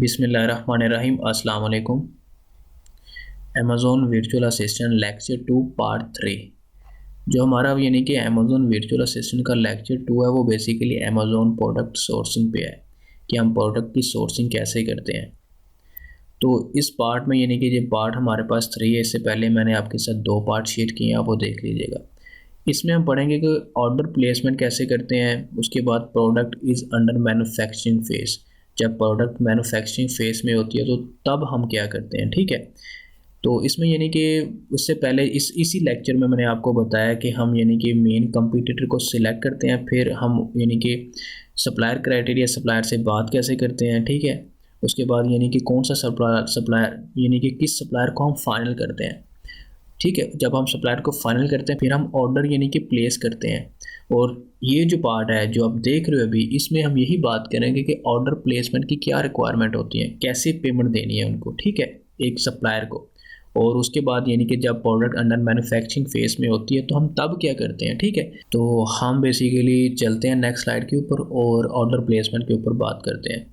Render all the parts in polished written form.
बिस्मिल्लाहिर्रहमानिर्रहीम अस्सलाम वालेकुम। Amazon virtual assistant lecture 2 part 3। जो हमारा यानी कि अमेज़ॉन वर्चुअल असिस्टेंट का लेक्चर 2 है वो बेसिकली अमेज़ॉन प्रोडक्ट सोर्सिंग पे है कि हम प्रोडक्ट की सोर्सिंग कैसे करते हैं। तो इस पार्ट में यानी कि ये पार्ट हमारे पास 3 है। इससे पहले मैंने आपके साथ 2 पार्ट शेयर किए हैं, आप वो देख लीजिएगा। इसमें हम पढ़ेंगे कि ऑर्डर प्लेसमेंट कैसे करते हैं। उसके बाद product is under manufacturing phase. जब प्रोडक्ट मैन्युफैक्चरिंग फेज़ में होती है तो तब हम क्या करते हैं, ठीक है। तो इसमें यानी कि उससे पहले इसी लेक्चर में मैंने आपको बताया कि हम यानी कि मेन कंपटीटर को सिलेक्ट करते हैं, फिर हम यानी कि सप्लायर क्राइटेरिया, सप्लायर से बात कैसे करते हैं, ठीक है। उसके बाद यानी कि कौन सा सप्लायर यानी कि किस सप्लायर को हम फाइनल करते हैं, ठीक है। जब हम सप्लायर को फाइनल करते हैं फिर हम ऑर्डर यानी कि प्लेस करते हैं। और ये जो पार्ट है जो आप देख रहे हो अभी, इसमें हम यही बात करेंगे कि ऑर्डर प्लेसमेंट की क्या रिक्वायरमेंट होती है, कैसे पेमेंट देनी है उनको, ठीक है, एक सप्लायर को। और उसके बाद यानी कि जब प्रोडक्ट अंडर मैन्युफैक्चरिंग फेज में होती है तो हम तब क्या करते हैं, ठीक है। तो हम बेसिकली चलते हैं नेक्स्ट स्लाइड के ऊपर और ऑर्डर प्लेसमेंट के ऊपर बात करते हैं।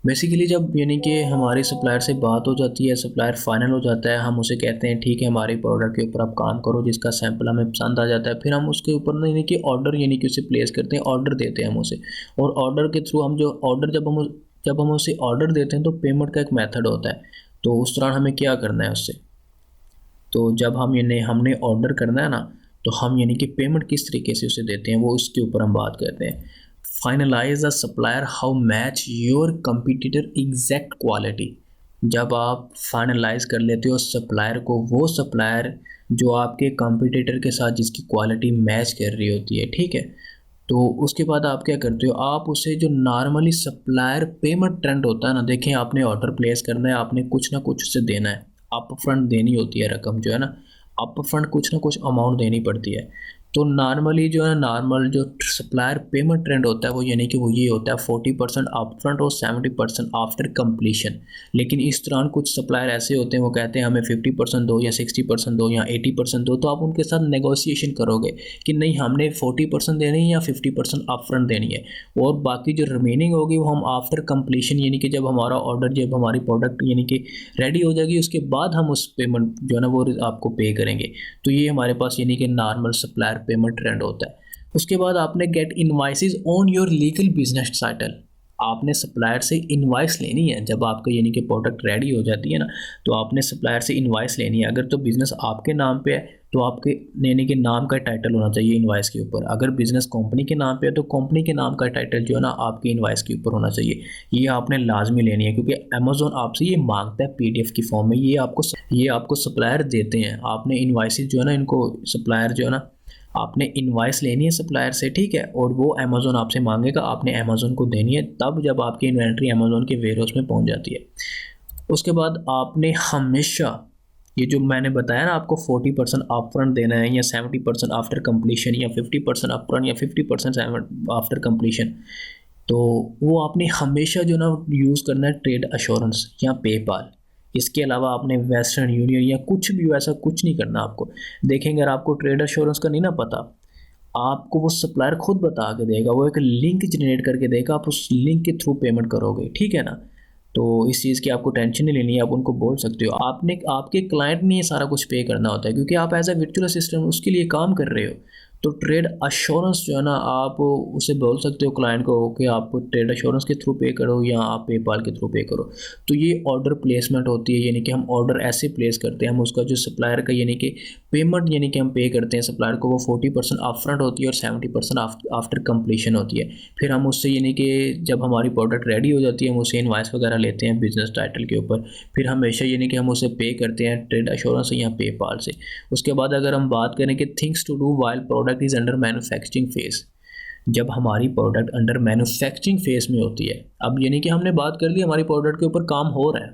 बेसिकली जब यानी कि हमारे सप्लायर से बात हो जाती है, सप्लायर फाइनल हो जाता है, हम उसे कहते हैं ठीक है हमारे प्रोडक्ट के ऊपर आप काम करो, जिसका सैंपल हमें पसंद आ जाता है, फिर हम उसके ऊपर ना यानी कि ऑर्डर यानी कि उसे प्लेस करते हैं, ऑर्डर देते हैं हम उसे। और ऑर्डर के थ्रू हम जो ऑर्डर जब हम उसे ऑर्डर देते हैं तो पेमेंट का एक मेथड होता है। तो उस दौरान हमें क्या करना है उससे, तो जब हम यानी हमने ऑर्डर करना है ना, तो हम यानी कि पेमेंट किस तरीके से उसे देते हैं वो उसके ऊपर हम बात करते हैं। Finalise the supplier how match your competitor exact quality. जब आप फाइनलाइज कर लेते हो सप्लायर को, वो सप्लायर जो आपके कंपटीटर के साथ जिसकी क्वालिटी मैच कर रही होती है, ठीक है। तो उसके बाद आप क्या करते हो, आप उसे जो नॉर्मली सप्लायर पेमेंट ट्रेंड होता है ना, देखें आपने ऑर्डर प्लेस करना है, आपने कुछ ना कुछ उसे देना है, अप फ्रंट देनी होती है रकम जो है ना, अप फ्रंट कुछ ना कुछ अमाउंट देनी पड़ती है। तो नॉर्मली जो है नॉर्मल जो सप्लायर पेमेंट ट्रेंड होता है वो यानी कि वो ये होता है 40% अप फ्रंट और 70% आफ्टर कंप्लीशन। लेकिन इस दौरान कुछ सप्लायर ऐसे होते हैं वो कहते हैं हमें 50% दो या 60% दो या 80% दो, तो आप उनके साथ नेगोशिएशन करोगे कि नहीं हमने 40% देनी है या 50% अप फ्रंट देनी है, और बाकी जो रिमेनिंग होगी वो हम आफ्टर कंप्लीशन यानी कि जब हमारा ऑर्डर, जब हमारी प्रोडक्ट यानी कि रेडी हो जाएगी उसके बाद हम उस पेमेंट जो है ना वो आपको पे करेंगे। तो ये हमारे पास यानी कि नॉर्मल सप्लायर पेमेंट ट्रेंड होता है। उसके बाद आपने get invoices on your legal business title. आपने सप्लायर से इनवाइस लेनी है जब आपका यानी कि प्रोडक्ट रेडी हो जाती है ना, तो आपने सप्लायर से इनवाइस लेनी है। अगर तो बिज़नेस आपके नाम पे है तो आपके यानी कि नाम का टाइटल होना चाहिए इनवाइस के ऊपर। अगर बिज़नेस कंपनी के नाम पे है तो कंपनी के नाम का टाइटल जो है ना आपकी इनवाइस के ऊपर होना चाहिए। ये आपने लाजमी लेनी है क्योंकि अमेज़ॉन आपसे ये मांगता है पीडीएफ की फॉर्म में, ये आपको सप्लायर देते हैं। आपने इनवाइसेस जो है ना, इनको सप्लायर जो है ना, आपने इनवाइस लेनी है सप्लायर से, ठीक है, और वो अमेज़ॉन आपसे मांगेगा, आपने अमेज़ॉन को देनी है तब जब आपकी इन्वेंट्री अमेज़ॉन के वेयरहाउस में पहुंच जाती है। उसके बाद आपने हमेशा ये जो मैंने बताया ना आपको 40% अपफ्रंट देना है या 70% आफ्टर कंप्लीशन या 50% अपफ्रंट या 50% आफ्टर कंप्लीशन, तो वो आपने हमेशा जो ना यूज़ करना है ट्रेड अश्योरेंस या पेपाल। इसके अलावा आपने वेस्टर्न यूनियन या कुछ भी वैसा कुछ नहीं करना आपको। देखेंगे अगर आपको ट्रेड अश्योरेंस का नहीं ना पता, आपको वो सप्लायर खुद बता के देगा, वो एक लिंक जनरेट करके देगा, आप उस लिंक के थ्रू पेमेंट करोगे, ठीक है ना। तो इस चीज़ की आपको टेंशन नहीं लेनी है, आप उनको बोल सकते हो। आपने आपके क्लाइंट ने ये सारा कुछ पे करना होता है क्योंकि आप एज ए वर्चुअल असिस्टेंट उसके लिए काम कर रहे हो। तो ट्रेड अश्योरेंस जो है ना, आप उसे बोल सकते हो क्लाइंट को कि आप ट्रेड अश्योरेंस के थ्रू पे करो या आप पेपाल के थ्रू पे करो। तो ये ऑर्डर प्लेसमेंट होती है, यानी कि हम ऑर्डर ऐसे प्लेस करते हैं, हम उसका जो सप्लायर का यानी कि पेमेंट यानी कि हम पे करते हैं सप्लायर को, वो 40% अपफ्रंट होती है और 70% आफ्टर कंप्लीशन होती है। फिर हम उससे यानी कि जब हमारी प्रोडक्ट रेडी हो जाती है हम उससे इनवाइस वगैरह लेते हैं बिजनेस टाइटल के ऊपर, फिर हमेशा यानी कि हम उसे पे करते हैं ट्रेड अश्योरेंस या पेपाल से। उसके बाद अगर हम बात करें कि things to do while product is under manufacturing phase. जब हमारी प्रोडक्ट अंडर मैन्युफैक्चरिंग फेज में होती है, अब यानी कि हमने बात कर ली हमारी प्रोडक्ट के ऊपर काम हो रहा है,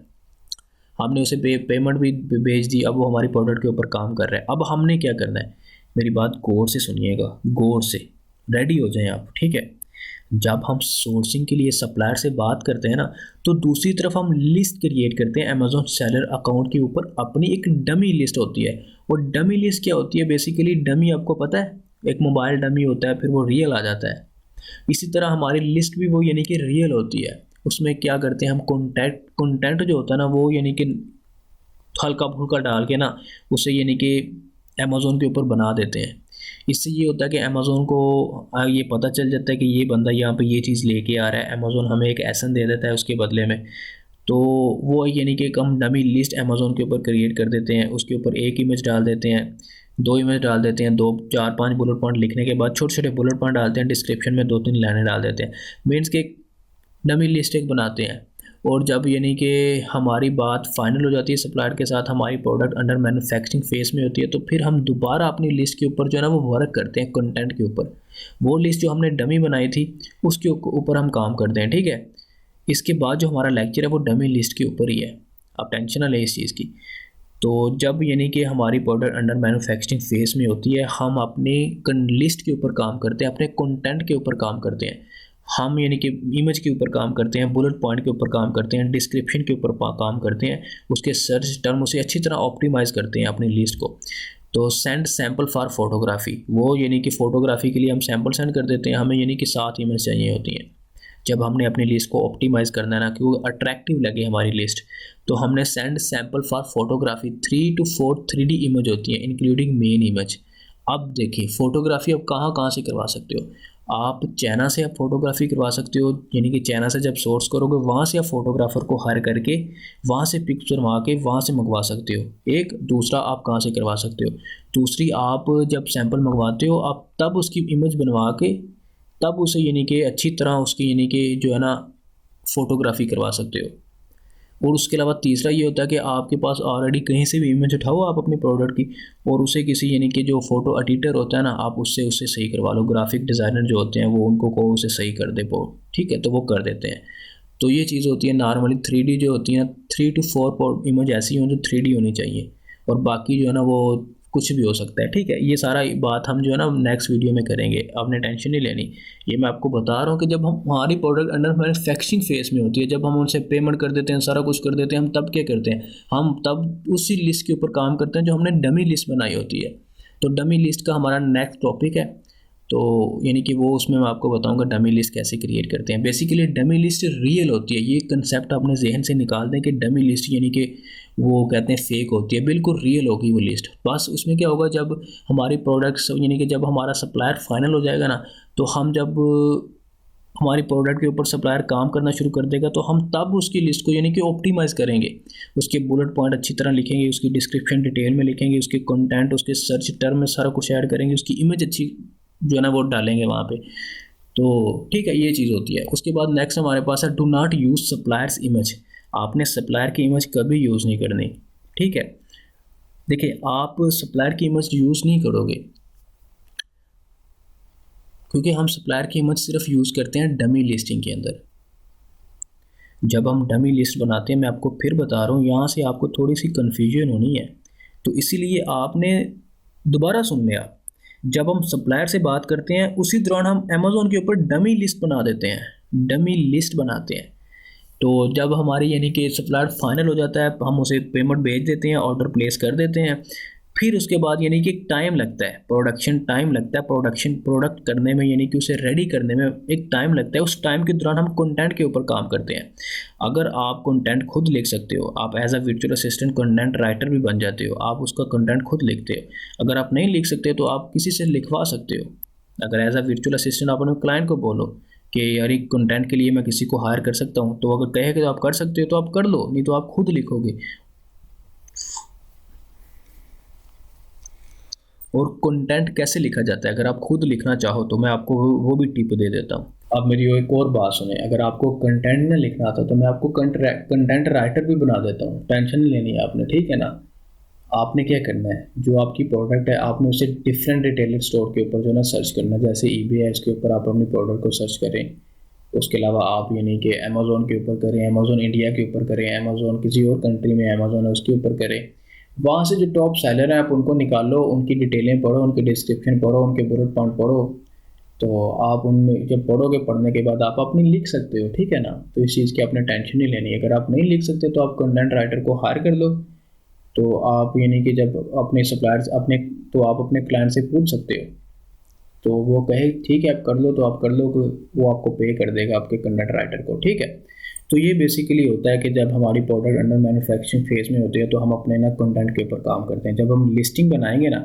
हमने उसे पेमेंट भी भेज दी, अब वो हमारी प्रोडक्ट के ऊपर काम कर रहा है। अब हमने क्या करना है, मेरी बात गौर से सुनिएगा, गौर से रेडी हो जाएं आप, ठीक है। जब हम सोर्सिंग के लिए सप्लायर से बात करते हैं ना, तो दूसरी तरफ हम लिस्ट क्रिएट करते हैं अमेज़ॉन सेलर अकाउंट के ऊपर, अपनी एक डमी लिस्ट होती है। और डमी लिस्ट क्या होती है, बेसिकली डमी आपको पता है, एक मोबाइल डमी होता है फिर वो रियल आ जाता है। इसी तरह हमारी लिस्ट भी वो यानी कि रियल होती है। उसमें क्या करते हैं हम, कंटेंट जो होता है ना वो यानी कि हल्का फुल्का डाल के ना उसे यानी कि अमेज़ोन के ऊपर बना देते हैं। इससे ये होता है कि अमेज़ोन को ये पता चल जाता है कि ये बंदा यहाँ पे ये चीज़ लेके आ रहा है, अमेज़ोन हमें एक एहसन दे देता है उसके बदले में। तो वो यानी कि एक हम डमी लिस्ट अमेज़ोन के ऊपर क्रिएट कर देते हैं, उसके ऊपर एक इमेज डाल देते हैं, 2 इमेज डाल देते हैं, 2 4 5 बुलेट पॉइंट लिखने के बाद छोटे-छोटे बुलेट पॉइंट डालते हैं, डिस्क्रिप्शन में 2-3 लाइनें डाल देते हैं। मीन्स कि डमी लिस्ट एक बनाते हैं। और जब यानी कि हमारी बात फाइनल हो जाती है सप्लायर के साथ, हमारी प्रोडक्ट अंडर मैन्युफैक्चरिंग फेज़ में होती है, तो फिर हम दोबारा अपनी लिस्ट के ऊपर जो है ना वो वर्क करते हैं कंटेंट के ऊपर। वो लिस्ट जो हमने डमी बनाई थी उसके ऊपर हम काम करते हैं, ठीक है। इसके बाद जो हमारा लेक्चर है वो डमी लिस्ट के ऊपर ही है, आप टेंशन ना लें इस चीज़ की। तो जब यानी कि हमारी प्रोडक्ट अंडर मैन्युफैक्चरिंग फेज़ में होती है, हम अपनी लिस्ट के ऊपर काम करते हैं, अपने कंटेंट के ऊपर काम करते हैं। हम यानी कि इमेज के ऊपर काम करते हैं, बुलेट पॉइंट के ऊपर काम करते हैं, डिस्क्रिप्शन के ऊपर काम करते हैं, उसके सर्च टर्म उसे अच्छी तरह ऑप्टिमाइज़ करते हैं अपनी लिस्ट को। तो सेंड सैम्पल फॉर फोटोग्राफी, वो यानी कि फ़ोटोग्राफी के लिए हम सैम्पल सेंड कर देते हैं, हमें यानी कि 7 इमेज चाहिए होती हैं। जब हमने अपनी लिस्ट को ऑप्टिमाइज़ करना है ना कि वो अट्रैक्टिव लगे हमारी लिस्ट, तो हमने send sample for photography 3 to 4 3D image होती है इंक्लूडिंग मेन इमेज। अब देखिए फ़ोटोग्राफी आप कहाँ कहाँ से करवा सकते हो। आप चाइना से आप फ़ोटोग्राफी करवा सकते हो, यानी कि चाइना से जब सोर्स करोगे वहाँ से आप फ़ोटोग्राफ़र को हायर करके वहाँ से पिक्चर मंगा के वहाँ से मंगवा सकते हो। एक दूसरा आप कहाँ से करवा सकते हो, दूसरी आप जब सैंपल मंगवाते हो आप तब उसकी इमेज बनवा के तब उसे यानी कि अच्छी तरह उसकी यानी कि जो है ना फ़ोटोग्राफी करवा सकते हो। और उसके अलावा तीसरा ये होता है कि आपके पास ऑलरेडी कहीं से भी इमेज उठाओ आप अपनी प्रोडक्ट की, और उसे किसी यानी कि जो फ़ोटो एडिटर होता है ना, आप उससे उससे सही करवा लो। ग्राफिक डिज़ाइनर जो होते हैं वो उनको कहो उसे सही कर दे वो, ठीक है, तो वो कर देते हैं। तो ये चीज़ होती है। नॉर्मली 3D जो होती है, 3 to 4 इमेज ऐसी हों जो 3D होनी चाहिए, और बाकी जो है ना वो कुछ भी हो सकता है, ठीक है। ये सारा बात हम जो है ना नेक्स्ट वीडियो में करेंगे, आपने टेंशन नहीं लेनी। ये मैं आपको बता रहा हूँ कि जब हम हमारी प्रोडक्ट अंडर मैन्युफैक्चरिंग फेज़ में होती है, जब हम उनसे पेमेंट कर देते हैं, सारा कुछ कर देते हैं, हम तब क्या करते हैं, हम तब उसी लिस्ट के ऊपर काम करते हैं जो हमने डमी लिस्ट बनाई होती है। तो डमी लिस्ट का हमारा नेक्स्ट टॉपिक है, तो यानी कि वो उसमें मैं आपको बताऊंगा डमी लिस्ट कैसे क्रिएट करते हैं। बेसिकली डमी लिस्ट रियल होती है, ये कंसेप्ट अपने जहन से निकाल दें कि डमी लिस्ट यानी कि वो कहते हैं फेक होती है, बिल्कुल रियल होगी वो लिस्ट। बस उसमें क्या होगा, जब हमारी प्रोडक्ट्स यानी कि जब हमारा सप्लायर फाइनल हो जाएगा ना, तो हम जब हमारी प्रोडक्ट के ऊपर सप्लायर काम करना शुरू कर देगा, तो हम तब उसकी लिस्ट को यानी कि ऑप्टिमाइज़ करेंगे, उसके बुलेट पॉइंट अच्छी तरह लिखेंगे, उसकी डिस्क्रिप्शन डिटेल में लिखेंगे, उसके कंटेंट, उसके सर्च टर्म में सारा कुछ ऐड करेंगे, उसकी इमेज अच्छी जो है ना वो डालेंगे वहाँ पे। तो ठीक है, ये चीज़ होती है। उसके बाद नेक्स्ट हमारे पास है do not use suppliers image. आपने सप्लायर की इमेज कभी यूज़ नहीं करनी, ठीक है। देखिए, आप सप्लायर की इमेज यूज़ नहीं करोगे, क्योंकि हम सप्लायर की इमेज सिर्फ यूज़ करते हैं डमी लिस्टिंग के अंदर। जब हम डमी लिस्ट बनाते हैं, मैं आपको फिर बता रहा हूँ, यहाँ से आपको थोड़ी सी कन्फ्यूजन होनी है, तो इसीलिए आपने दोबारा सुन लिया। जब हम सप्लायर से बात करते हैं उसी दौरान हम अमेज़ोन के ऊपर डमी लिस्ट बना देते हैं, डमी लिस्ट बनाते हैं। तो जब हमारी यानी कि सप्लायर फाइनल हो जाता है, हम उसे पेमेंट भेज देते हैं, ऑर्डर प्लेस कर देते हैं। फिर उसके बाद यानी कि टाइम लगता है, प्रोडक्शन टाइम लगता है, प्रोडक्ट करने में, यानी कि उसे रेडी करने में एक टाइम लगता है। उस टाइम के दौरान हम कंटेंट के ऊपर काम करते हैं। अगर आप कंटेंट खुद लिख सकते हो, आप as a virtual assistant content writer भी बन जाते हो, आप उसका कंटेंट खुद लिखते हो। अगर आप नहीं लिख सकते तो आप किसी से लिखवा सकते हो। अगर एज अ वर्चुअल असिस्टेंट आप अपने क्लाइंट को बोलो कि यार एक कंटेंट के लिए मैं किसी को हायर कर सकता हूँ, तो अगर कहेगा तो आप कर सकते हो तो आप कर लो, नहीं तो आप खुद लिखोगे। और कंटेंट कैसे लिखा जाता है, अगर आप खुद लिखना चाहो तो मैं आपको वो भी टिप दे देता हूँ। आप मेरी एक और बात सुने, अगर आपको कंटेंट नहीं लिखना आता तो मैं आपको कंटेंट राइटर भी बना देता हूँ, टेंशन नहीं लेनी है आपने, ठीक है ना। आपने क्या करना है, जो आपकी प्रोडक्ट है आपने उसे डिफरेंट रिटेलर स्टोर के ऊपर जो है ना सर्च करना है। जैसे ईबे है, इसके ऊपर आप अपनी प्रोडक्ट को सर्च करें। उसके अलावा आप यानी कि अमेज़ोन के ऊपर करें, अमेज़ोन इंडिया के ऊपर करें, अमेज़ोन किसी और कंट्री में अमेज़ोन है उसके ऊपर करें। वहाँ से जो टॉप सेलर हैं आप उनको निकालो, उनकी डिटेलें पढ़ो, उनकी डिस्क्रिप्शन पढ़ो, उनके बुलेट पॉइंट पढ़ो। तो आप उनमें जब पढ़ोगे, पढ़ने के बाद आप अपनी लिख सकते हो, ठीक है ना। तो इस चीज़ की आपने टेंशन नहीं लेनी। अगर आप नहीं लिख सकते तो आप कंटेंट राइटर को हायर कर लो। तो आप यानी कि जब अपने सप्लायर्स अपने तो आप अपने क्लाइंट से पूछ सकते हो, तो वो कहे ठीक है आप कर लो, तो आप कर लो, वो आपको पे कर देगा आपके कंटेंट राइटर को, ठीक है। तो ये बेसिकली होता है कि जब हमारी प्रोडक्ट अंडर मैन्युफैक्चरिंग फेज़ में होती है तो हम अपने ना कंटेंट के ऊपर काम करते हैं। जब हम लिस्टिंग बनाएंगे ना,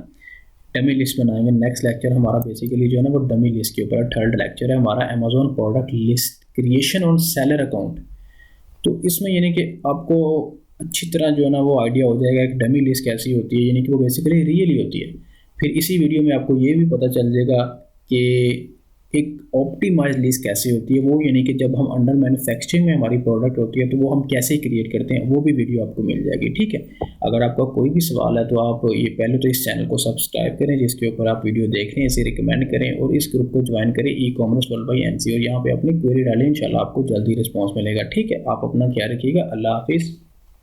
डमी लिस्ट बनाएंगे, नेक्स्ट लेक्चर हमारा बेसिकली जो है ना वो डमी लिस्ट के ऊपर है। थर्ड लेक्चर है हमारा Amazon product list creation on seller account. तो इसमें यानी कि आपको अच्छी तरह जो है ना वो आइडिया हो जाएगा कि डमी लिस्ट कैसी होती है, यानी कि वो बेसिकली रियली होती है। फिर इसी वीडियो में आपको ये भी पता चल जाएगा कि एक ऑप्टिमाइज लिस्ट कैसे होती है, वो यानी कि जब हम अंडर मैन्युफैक्चरिंग में हमारी प्रोडक्ट होती है तो वो हम कैसे क्रिएट करते हैं, वो भी वीडियो आपको मिल जाएगी। ठीक है, अगर आपका कोई भी सवाल है तो आप ये पहले तो इस चैनल को सब्सक्राइब करें जिसके ऊपर आप वीडियो देख रहे हैं, इसे रिकमेंड करें और इस ग्रुप को ज्वाइन करें e commerce world by NC, और यहाँ पे अपनी क्वेरी डालें, इंशाल्लाह आपको जल्दी रिस्पॉन्स मिलेगा। ठीक है, आप अपना ख्याल रखिएगा। अल्लाह हाफिज़।